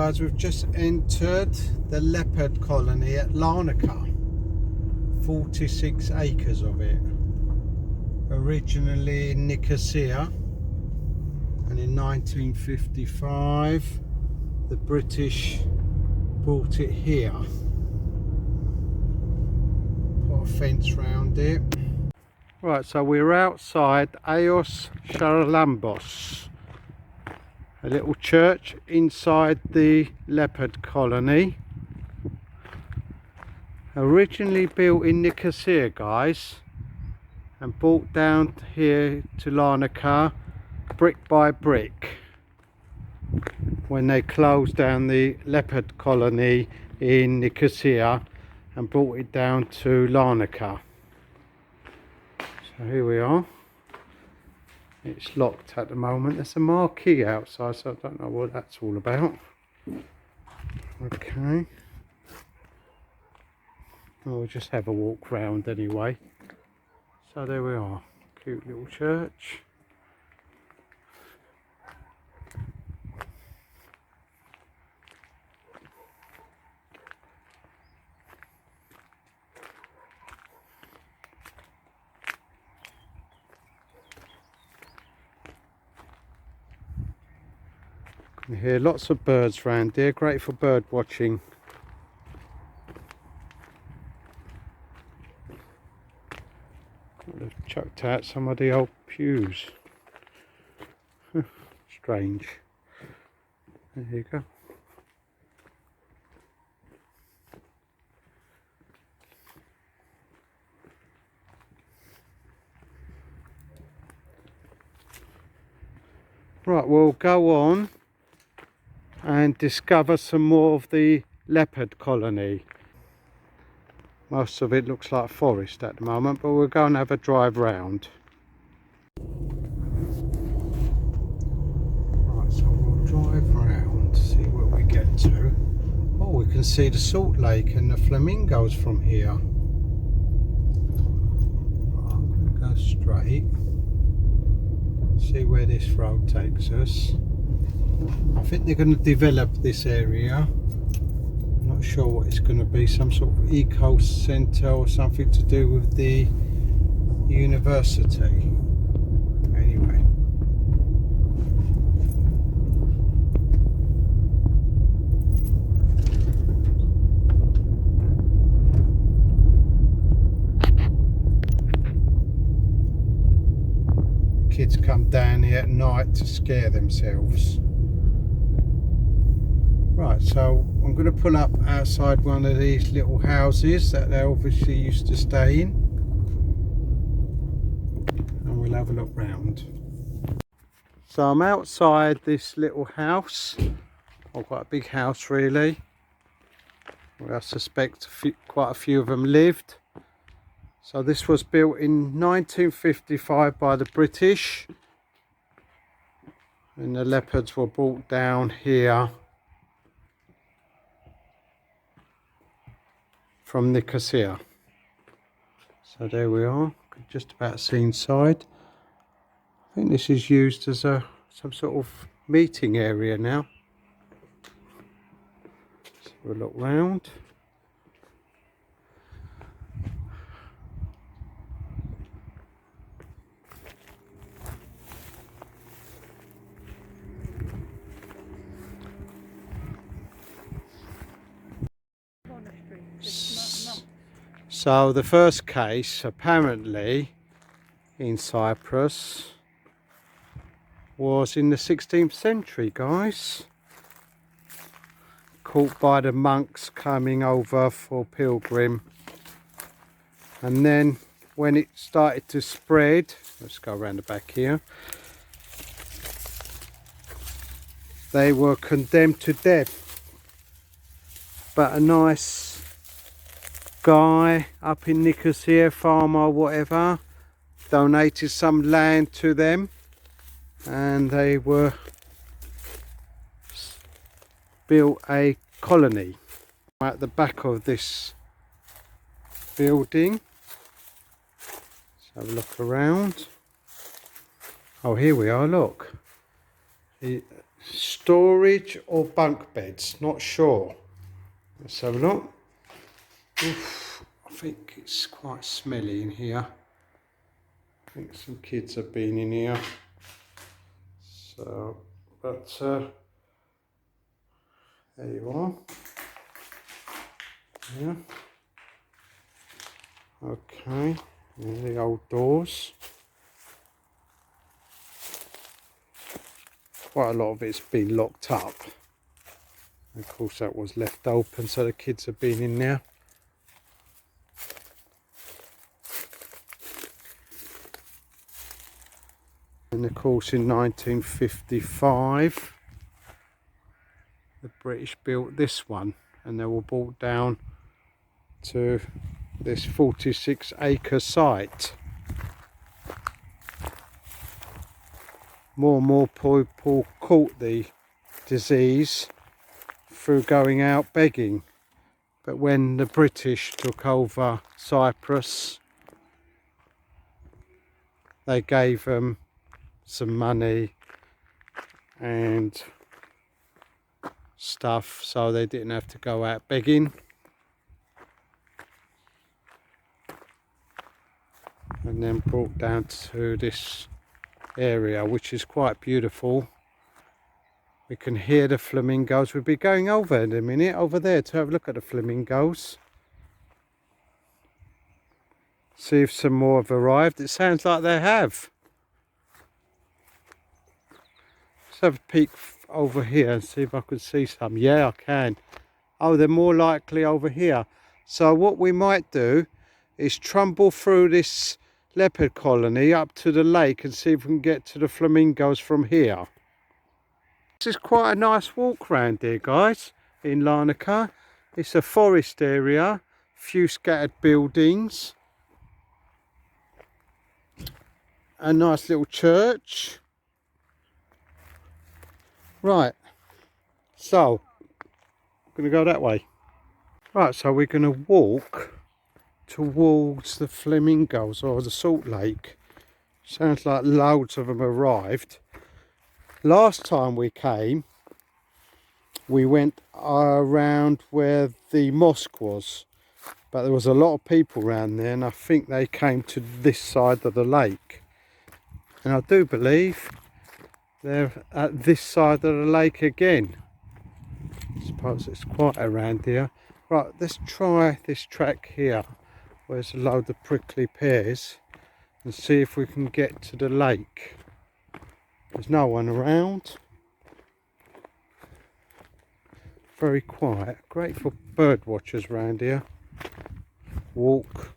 guys, we've just entered the leopard colony at Larnaca. 46 acres of it. Originally in Nicosia, and in 1955 the British brought it here. Put a fence round it. Right, so we're outside Eos Charalambos, a little church inside the leopard colony. Originally built in Nicosia, guys, and brought down here to Larnaca brick by brick when they closed down the leopard colony in Nicosia and brought it down to Larnaca. So here we are. It's locked at the moment. There's a marquee outside, so I don't know what that's all about. Okay. We'll just have a walk round anyway. So there we are. Cute little church. You can hear lots of birds around here. Great for bird watching. They've chucked out some of the old pews. Strange. There you go. Right, we'll go on and discover some more of the leopard colony. Most of it looks like forest at the moment, but we'll go and have a drive round. Right, so we'll drive round to see what we get to. Oh, we can see the salt lake and the flamingos from here. Right, I'm going to go straight. See where this road takes us. I think they're going to develop this area. Not sure what it's going to be, some sort of eco centre or something to do with the university. Anyway, kids come down here at night to scare themselves. Right, so I'm going to pull up outside one of these little houses that they obviously used to stay in, and we'll have a look round. So I'm outside this little house, or quite a big house really, where I suspect quite a few of them lived. So this was built in 1955 by the British, and the leopards were brought down here from Nicosia. So there we are, just about see inside. I think this is used as some sort of meeting area now. So we'll look round. So the first case apparently in Cyprus was in the 16th century, guys. Caught by the monks coming over for pilgrim. And then when it started to spread, let's go around the back here, they were condemned to death. But a nice guy up in Nicosia, farmer, whatever, donated some land to them, and they were built a colony at the back of this building. Let's have a look around. Oh, here we are, look. Storage or bunk beds, not sure. Let's have a look. Oof, I think it's quite smelly in here. I think some kids have been in here. So, but there you are. Yeah. Okay, and the old doors. Quite a lot of it's been locked up. Of course that was left open, so the kids have been in there. And of course in 1955 the British built this one, and they were brought down to this 46-acre site. More and more people caught the disease through going out begging, but when the British took over Cyprus, they gave them some money and stuff so they didn't have to go out begging. And then brought down to this area, which is quite beautiful. We can hear the flamingos. We'll be going over in a minute over there to have a look at the flamingos, see if some more have arrived. It sounds like they have. Let's have a peek over here and see if I can see some. Yeah, I can. Oh, they're more likely over here. So what we might do is trundle through this leopard colony up to the lake and see if we can get to the flamingos from here. This is quite a nice walk round here, guys, in Larnaca. It's a forest area, few scattered buildings, a nice little church. Right, so I'm going to go that way. Right, so we're going to walk towards the Flamingos or the salt lake. Sounds like loads of them arrived. Last time we came, we went around where the mosque was, but there was a lot of people around there, and I think they came to this side of the lake. And I do believe they're at this side of the lake again. I suppose it's quiet around here. Right, let's try this track here, where there's a load of prickly pears, and see if we can get to the lake. There's no one around. Very quiet. Great for bird watchers around here. Walk.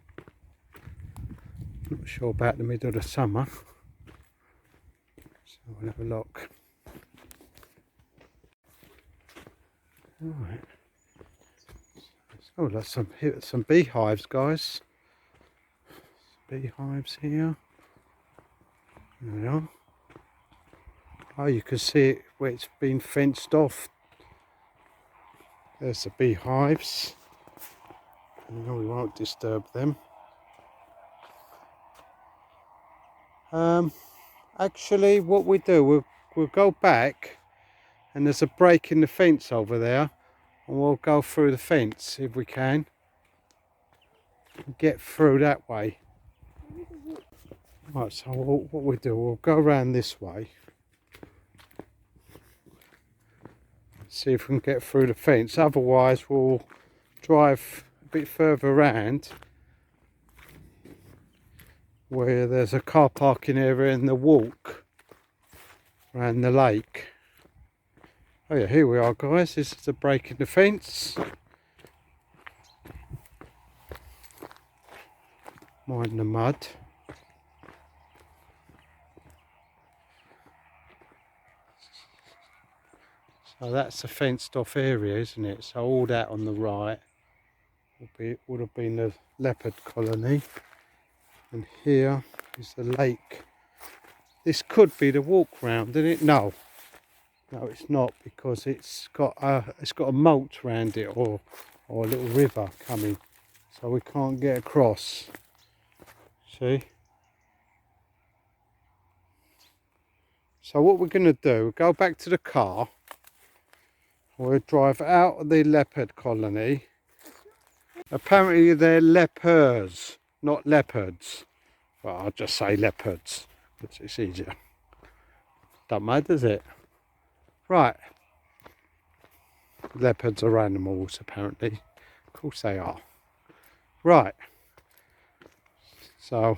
Not sure about the middle of the summer. So we'll have a look. Alright. Oh, there's some beehives, guys. Beehives here. There we are. Oh, you can see it where it's been fenced off. There's the beehives. No, we won't disturb them. Actually, what we do, we'll go back, and there's a break in the fence over there, and we'll go through the fence if we can. Get through that way. Right, so what we do, we'll go around this way. See if we can get through the fence. Otherwise, we'll drive a bit further around where there's a car parking area and the walk around the lake. Oh yeah, here we are, guys. This is the break in the fence. Mind the mud. So that's a fenced off area, isn't it? So all that on the right would have been the leopard colony. And here is the lake. This could be the walk round, isn't it? No, it's not, because it's got a moat round it, or a little river coming, so we can't get across. See? So what we're going to do, go back to the car. We'll drive out of the leopard colony. Apparently they're lepers, not leopards. Well, I'll just say leopards, because it's easier. Don't matter, does it? Right. Leopards are animals, apparently. Of course they are. Right. So,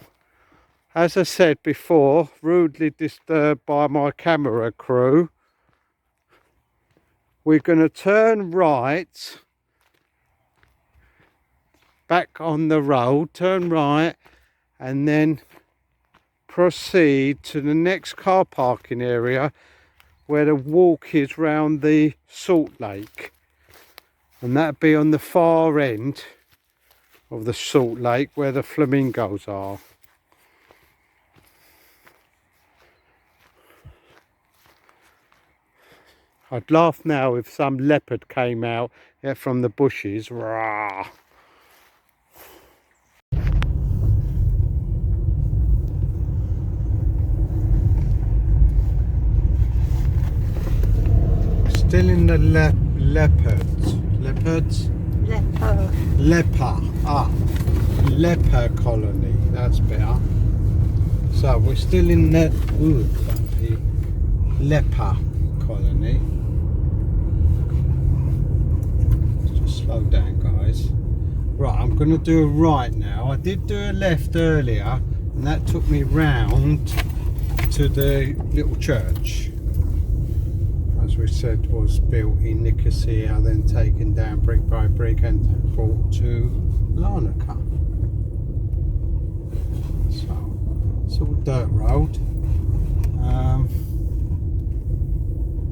as I said before, rudely disturbed by my camera crew, we're going to turn right, back on the road, turn right, and then proceed to the next car parking area where the walk is round the salt lake. And that'd be on the far end of the salt lake where the flamingos are. I'd laugh now if some leopard came out from the bushes. Rah. Still in the leopards. Leopards? Leper. Leper. Ah, leper colony. That's better. So we're still in the leper colony. Just slow down, guys. Right, I'm going to do a right now. I did do a left earlier, and that took me round to the little church. As we said, was built in Nicosia, then taken down brick by brick and brought to Larnaca. So it's all dirt road.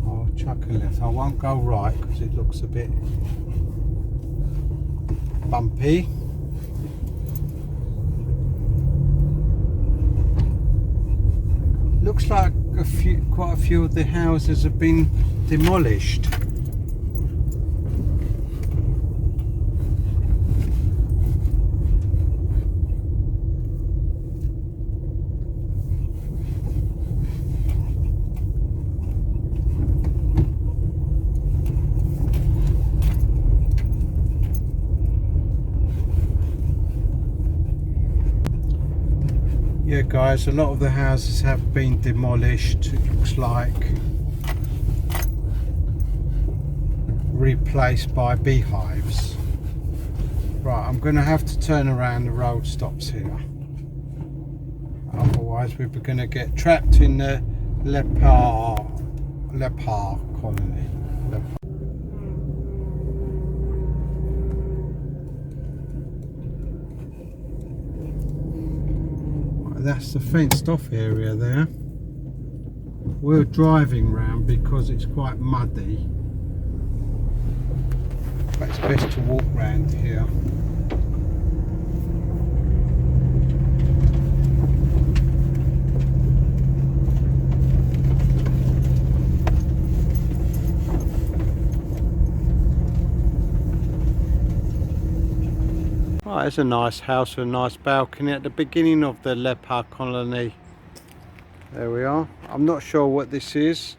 I'll chuck a left. I won't go right because it looks a bit bumpy. Looks like quite a few of the houses have been demolished. Yeah guys, a lot of the houses have been demolished, it looks like, replaced by beehives. Right, I'm going to have to turn around, the road stops here. Otherwise we're going to get trapped in the leper colony. That's the fenced off area there. We're driving round because it's quite muddy, but it's best to walk round here. Right, there's a nice house with a nice balcony at the beginning of the leper colony. There we are. I'm not sure what this is.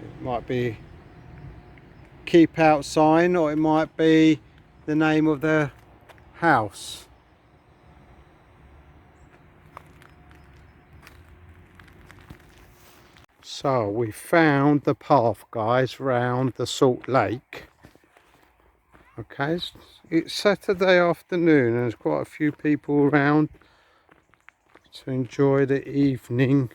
It might be keep out sign, or it might be the name of the house. So we found the path, guys, round the salt lake. Okay, it's Saturday afternoon and there's quite a few people around to enjoy the evening.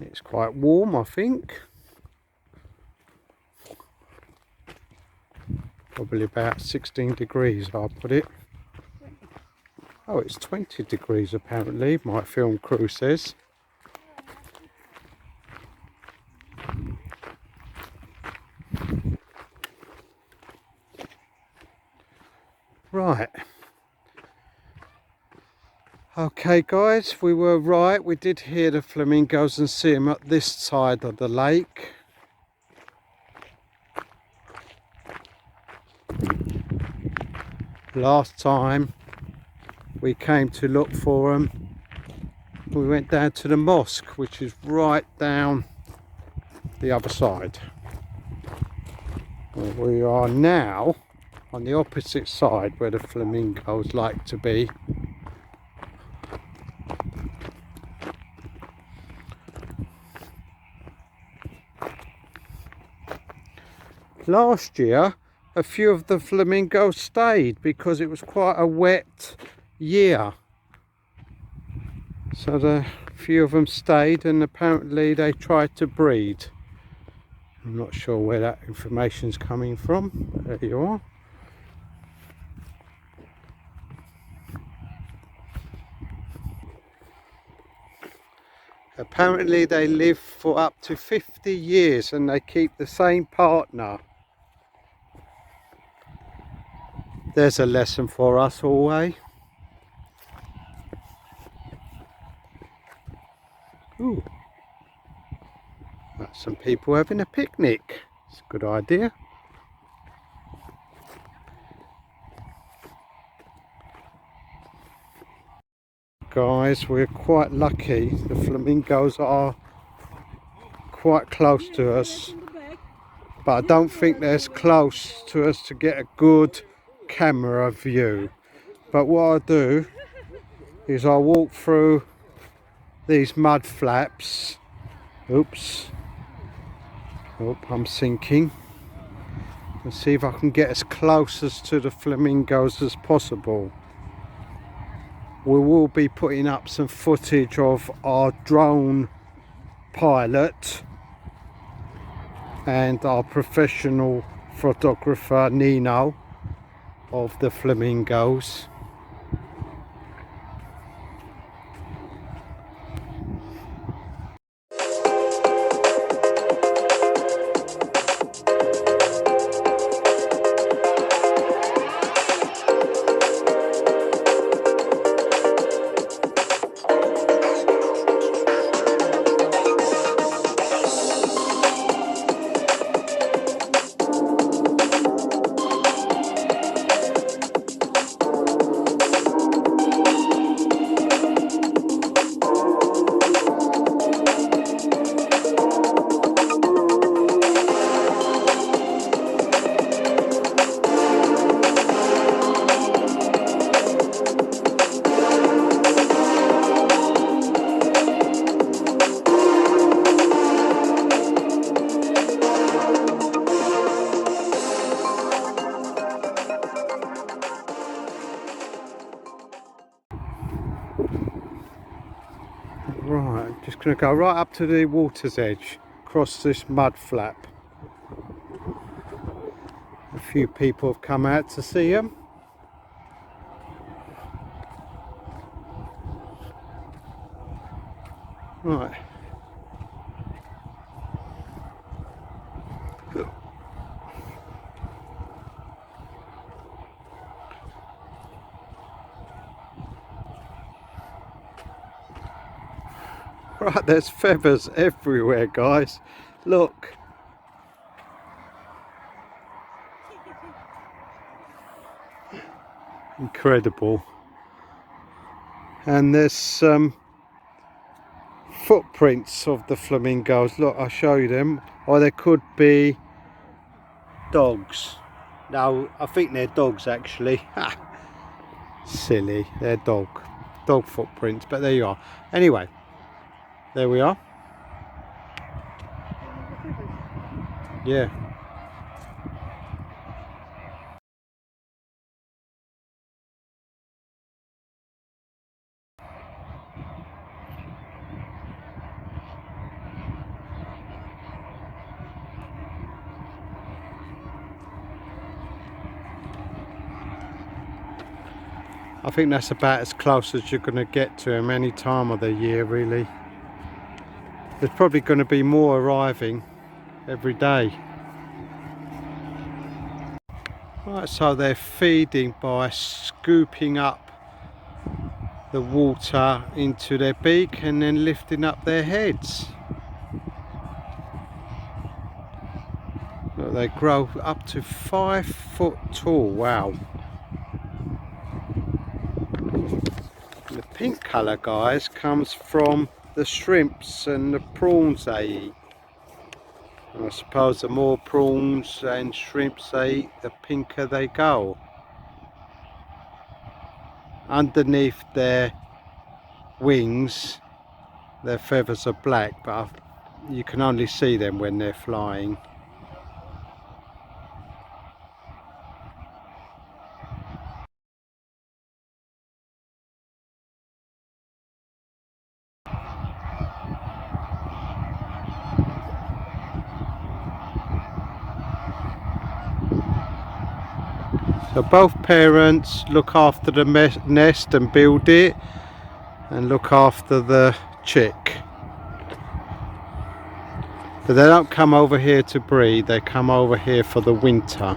It's quite warm, I think. Probably about 16 degrees, I'll put it. Oh, it's 20 degrees apparently, my film crew says. Right. Okay guys, we were right. We did hear the flamingos and see them at this side of the lake. Last time we came to look for them. We went down to the mosque, which is right down the other side. Well, we are now on the opposite side where the flamingos like to be. Last year a few of the flamingos stayed because it was quite a wet year, so a few of them stayed, and apparently they tried to breed. I'm not sure where that information's coming from. There you are. Apparently they live for up to 50 years and they keep the same partner. There's a lesson for us all, eh? Ooh. That's some people having a picnic. It's a good idea. Guys, we're quite lucky. The flamingos are quite close to us, but I don't think they're as close to us to get a good camera view. But what I'll do is I'll walk through these mud flaps. Oops. Oh, I'm sinking. Let's see if I can get as close as to the flamingos as possible. We will be putting up some footage of our drone pilot and our professional photographer Nino of the flamingos. Right, just going to go right up to the water's edge, across this mud flap. A few people have come out to see them. Right. Right, there's feathers everywhere, guys. Look. Incredible. And there's some footprints of the flamingos. Look, I'll show you them. Or there could be dogs. No, I think they're dogs actually. Silly, they're dog footprints, but there you are. Anyway, there we are. Yeah. I think that's about as close as you're going to get to them any time of the year, really. There's probably going to be more arriving every day. Right, so they're feeding by scooping up the water into their beak and then lifting up their heads. Look, they grow up to 5 foot tall. Wow. The pink colour, guys, comes from the shrimps and the prawns they eat. And I suppose the more prawns and shrimps they eat, the pinker they go. Underneath their wings, their feathers are black, but you can only see them when they're flying. So both parents look after the nest and build it, and look after the chick. But they don't come over here to breed, they come over here for the winter.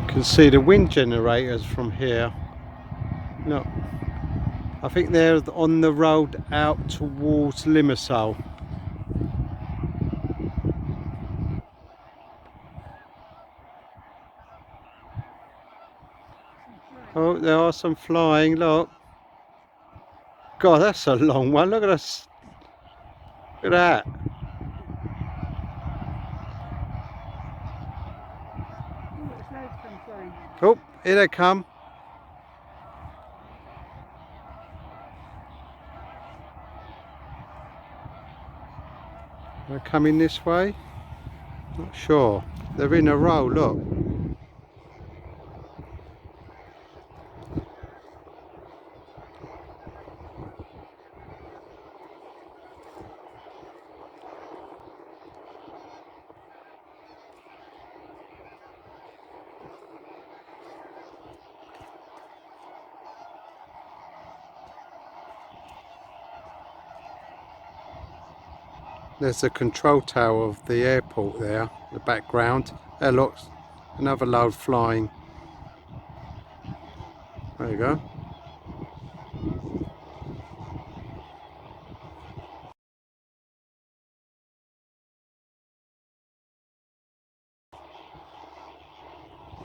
You can see the wind generators from here. Look, I think they're on the road out towards Limassol. Oh, there are some flying, look. God, that's a long one. Look at us. Look at that. Oh, here they come. They're coming this way. Not sure. They're in a row, look. There's the control tower of the airport there, the background. There, look, another load flying. There you go.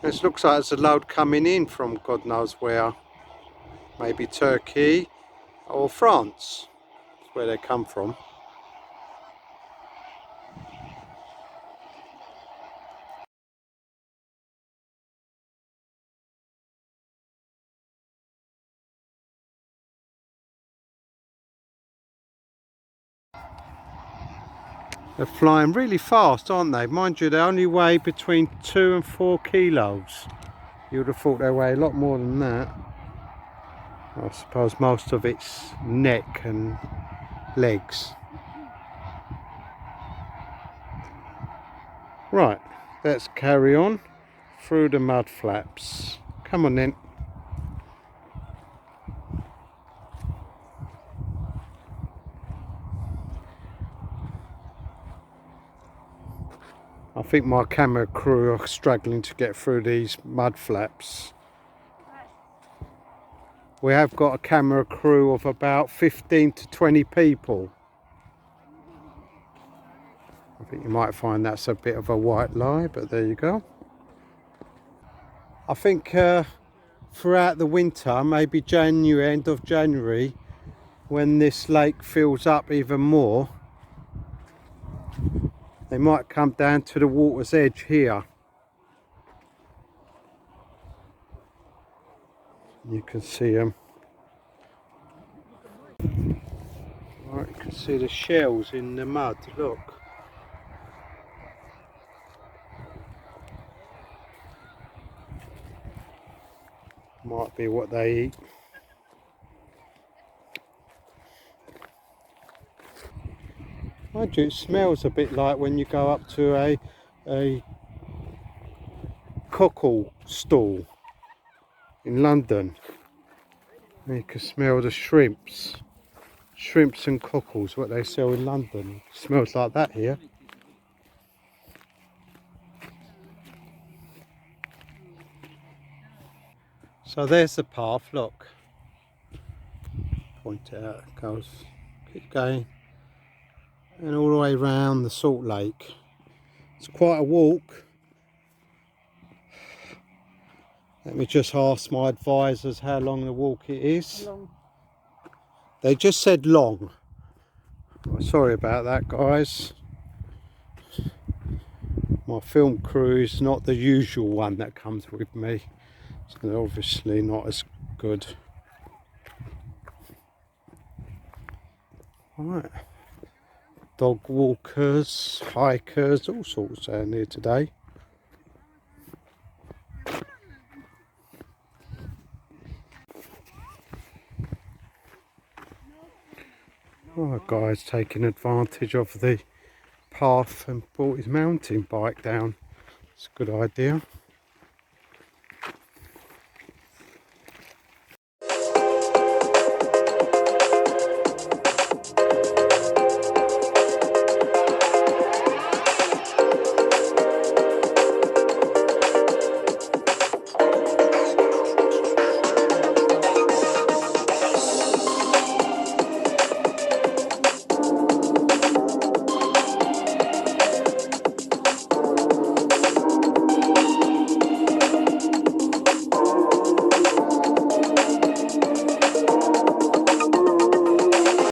This looks like it's a load coming in from God knows where. Maybe Turkey or France. That's where they come from. They're flying really fast, aren't they? Mind you, they only weigh between 2 and 4 kilos. You would have thought they weigh a lot more than that. I suppose most of it's neck and legs. Right, let's carry on through the mud flaps. Come on then. I think my camera crew are struggling to get through these mud flaps. We have got a camera crew of about 15 to 20 people. I think you might find that's a bit of a white lie, but there you go. I think throughout the winter, maybe January, end of January, when this lake fills up even more, they might come down to the water's edge here. You can see them. Right, you can see the shells in the mud, look. Might be what they eat. Mind you, it smells a bit like when you go up to a cockle stall in London. You can smell the shrimps. shrimps and cockles, what they sell in London. Smells like that here. So there's the path, look. Point it out, it goes, keep going. And all the way round the salt lake. It's quite a walk. Let me just ask my advisors how long the walk it is. Long. They just said long. Well, sorry about that, guys. My film crew is not the usual one that comes with me. So they're obviously not as good. Right. Dog walkers, hikers, all sorts down here today. Right, guys taking advantage of the path and brought his mountain bike down. It's a good idea.